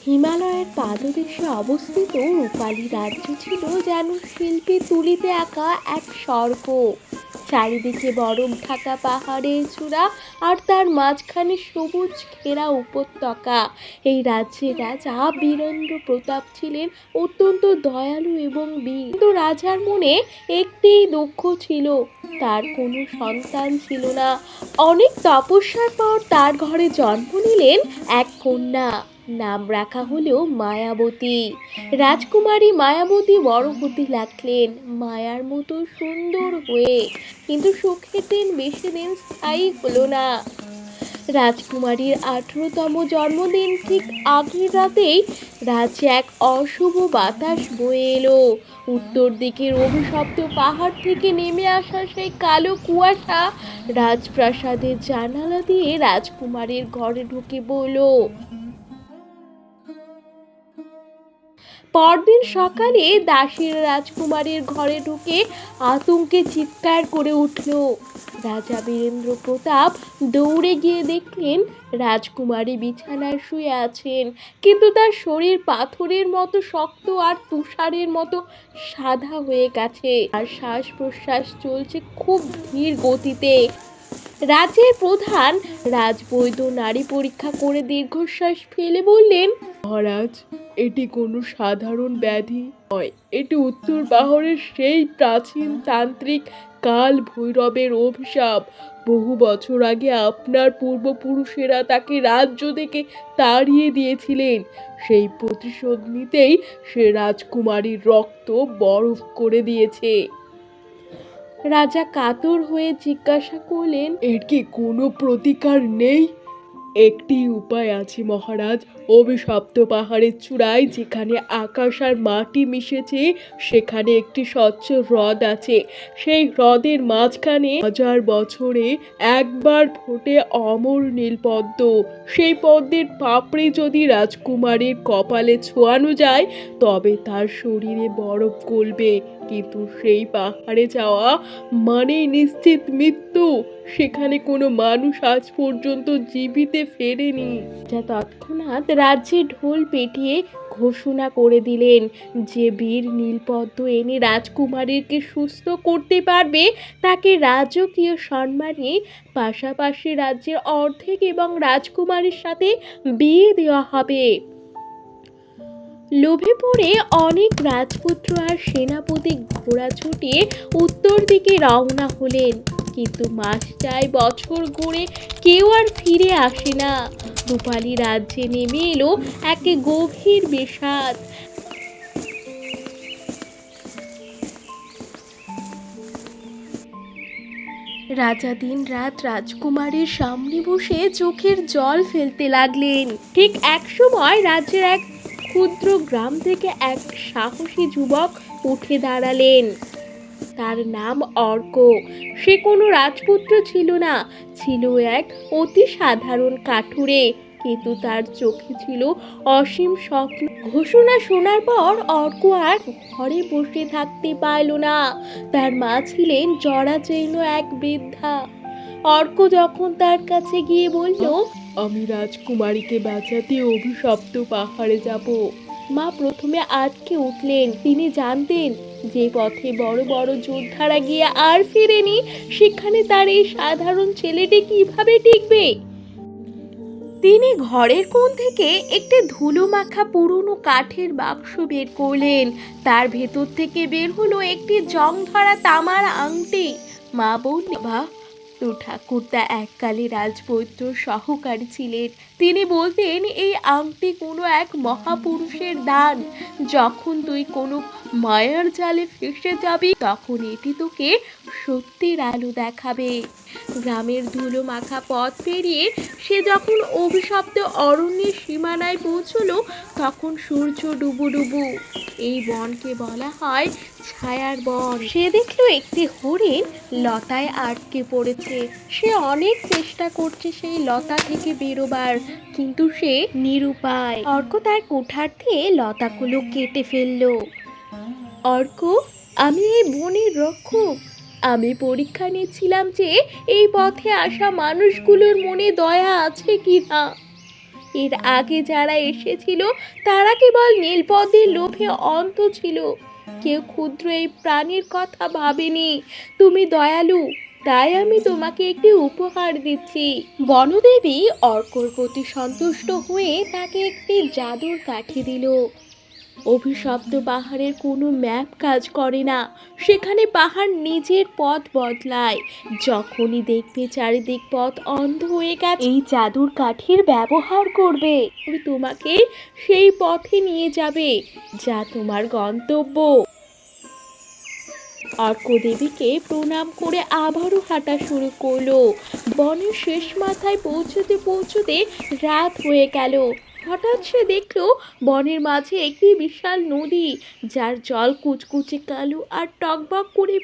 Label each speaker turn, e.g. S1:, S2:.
S1: হিমালয়ের পাদদেশে অবস্থিত রূপালী রাজ্য ছিল যেন শিল্পী তুলিতে আঁকা এক স্বর্গ। চারিদিকে বরফ ঢাকা পাহাড়ের চূড়া, আর তার মাঝখানে সবুজ ঘেরা উপত্যকা। এই রাজ্যের রাজা বীরেন্দ্র প্রতাপ ছিলেন অত্যন্ত দয়ালু এবং বীর, কিন্তু রাজার মনে একটি দুঃখ ছিল, তার কোনো সন্তান ছিল না। অনেক তপস্যার পর তার ঘরে জন্ম নিলেন এক কন্যা। নাম রাখা হলো মায়াবতী। রাজকুমারী মায়াবতী বড় হতে লাগলেন মায়ার মতো সুন্দর হয়ে, কিন্তু সুখের দিন বেশি দিন স্থায়ী হলো না। রাজকুমারীর 18তম জন্মদিন ঠিক আগের রাতেই রাজ্যে এক অশুভ বাতাস বয়ে এলো। উত্তর দিকের অভিশপ্ত পাহাড় থেকে নেমে আসা সেই কালো কুয়াশা রাজপ্রাসাদের জানালা দিয়ে রাজকুমারীর ঘরে ঢুকে পড়ল। পরদিন সকালে দাসীরা রাজকুমারীর ঘরে ঢুকে আতঙ্কে চিৎকার করে উঠল। রাজা বীরেন্দ্র প্রতাপ দৌড়ে গিয়ে দেখলেন রাজকুমারী বিছানায় শুয়ে আছেন, কিন্তু তার শরীর পাথরের মতো শক্ত আর তুষারের মতো সাদা হয়ে গেছে, আর শ্বাস প্রশ্বাস চলছে খুব ধীর গতিতে। রাজ্যের প্রধান রাজবৈদ্য নাড়ি পরীক্ষা করে দীর্ঘশ্বাস ফেলে বললেন, মহারাজ, এটি কোনো সাধারণ ব্যাধি নয়, এটি উত্তর পাহাড়ের সেই প্রাচীন তান্ত্রিক কাল ভৈরবের অভিশাপ। বহু বছর আগে আপনার পূর্বপুরুষেরা তাকে রাজ্য থেকে তাড়িয়ে দিয়েছিলেন। সেই প্রতিশোধ নিতেই সে রাজকুমারীর রক্ত বরফ করে দিয়েছে। রাজা কাতর হয়ে জিজ্ঞাসা করলেন, এর কি কোনো প্রতিকার নেই? একটি উপায় আছে মহারাজ। অভিশপ্ত পাহাড়ের চূড়ায় যেখানে আকাশ আর মাটি মিশেছে সেখানে একটি স্বচ্ছ হ্রদ আছে। সেই হ্রদের মাঝখানে 1000 বছরে একবার ফোটে অমর নীলপদ্ম। সেই পদ্মের পাপড়ি যদি রাজকুমারীর কপালে ছোঁয়ানো যায় তবে তার শরীরে বরফ গলবে, কিন্তু সেই পাহাড়ে যাওয়া মানেই নিশ্চিত মৃত্যু। সেখানে কোনো মানুষ আজ পর্যন্ত জীবিত ফেরেনি। যা তৎক্ষণাৎ রাজ্যে ঢোল পেটিয়ে ঘোষণা করে দিলেন, যে বীর নীলপদ্ম এনে রাজকুমারীকে সুস্থ করতে পারবে তাকে রাজকীয় সম্মানে পাশাপাশি রাজ্যের অর্ধেক এবং রাজকুমারীর সাথে বিয়ে দেওয়া হবে। লোভে পড়ে অনেক রাজপুত্র আর সেনাপতি ঘোড়া ছুটিয়ে উত্তর দিকে রওনা হলেন, কিন্তু মাস যায় বছর ঘুরে কেউ আর ফিরে আসে না। রূপালী রাজ্যে নেমে এলো এক গভীর বিষাদ। রাজা দিন রাত রাজকুমারীর সামনে বসে চোখের জল ফেলতে লাগলেন। ঠিক এক সময় রাজ্যের এক ক্ষুদ্র গ্রাম থেকে এক সাহসী যুবক উঠে দাঁড়ালেন। তার নাম অর্ক। সে কোনো রাজপুত্র ছিল না, ছিল এক অতি সাধারণ কাঠুরে, কিন্তু তার চোখে ছিল অসীম স্বপ্ন। ঘোষণা শোনার পর অর্ক আর ঘরে বসে থাকতে পারল না। তার মা ছিলেন জরাজীর্ণ এক বৃদ্ধা। অর্ক যখন তার কাছে গিয়ে বলল, আমি রাজকুমারীকে বাঁচাতে অভিশপ্ত পাহাড়ে যাব, মা প্রথমে আটকে উঠলেন। তিনি জানতেন যে পথে বড় বড় যোদ্ধারা গিয়ে আর ফিরেনি, সেখানে তার এই সাধারণ ছেলেটি কিভাবে টিকবে। তিনি ঘরের কোণ থেকে একটি ধুলো মাখা পুরনো কাঠের বাক্স বের করলেন। তার ভেতর থেকে বের হলো একটি জং ধরা তামার আংটি। মা বললেন, বাবা, তোর ঠাকুরদা এককালে রাজবৈদ্য সহকারী ছিলেন। তিনি বলতেন এই আংটি কোনো এক মহাপুরুষের দান। যখন তুই কোনো মায়ার জালে ফেসে যাবি তখন এটি তোকে সত্যের আলো দেখাবে। গ্রামের ধুলো মাখা পথ পেরিয়ে সে যখন অভিশপ্ত অরণ্যের সীমানায় পৌঁছলো তখন সূর্য ডুবু ডুবু। এই বনকে বলা হয় ছায়ার বন। সে দেখলো একটি হরিণ লতায় আটকে পড়েছে। সে অনেক চেষ্টা করছে সেই লতা থেকে বেরোবার, কিন্তু সে নিরুপায়। অর্ক তার কুঠারতে লতাগুলো কেটে ফেললো। অর্ক, আমি এই বনের রক্ষক। আমি পরীক্ষা নিচ্ছিলাম যে এই পথে আসা মানুষগুলোর মনে দয়া আছে কি না। এর আগে যারা এসেছিল তারা কেবল নীলপদ্মের লোভে অন্ধ ছিল, কেউ ক্ষুদ্র এই প্রাণীর কথা ভাবেনি। তুমি দয়ালু, তাই আমি তোমাকে একটি উপহার দিচ্ছি। বনদেবী অর্কর প্রতি সন্তুষ্ট হয়ে তাকে একটি জাদুর কাঠি দিল। অভিশপ্ত পাহাড়ের কোনো ম্যাপ কাজ করে না, সেখানে পাহাড় নিজের পথ বদলায়। যখনই দেখবে চারিদিক পথ অন্ধ হয়ে গেছে, এই জাদুর কাঠির ব্যবহার করবে, তোমাকে সেই পথে নিয়ে যাবে যা তোমার গন্তব্য। অর্ক দেবীকে প্রণাম করে আবারও হাঁটা শুরু করলো। বনের শেষ মাথায় পৌঁছতে পৌঁছতে রাত হয়ে গেল। হঠাৎ সে দেখলো বনের মাঝে একটি বিশাল নদী, যার জল কুচকুচে কালো আর টকবক করে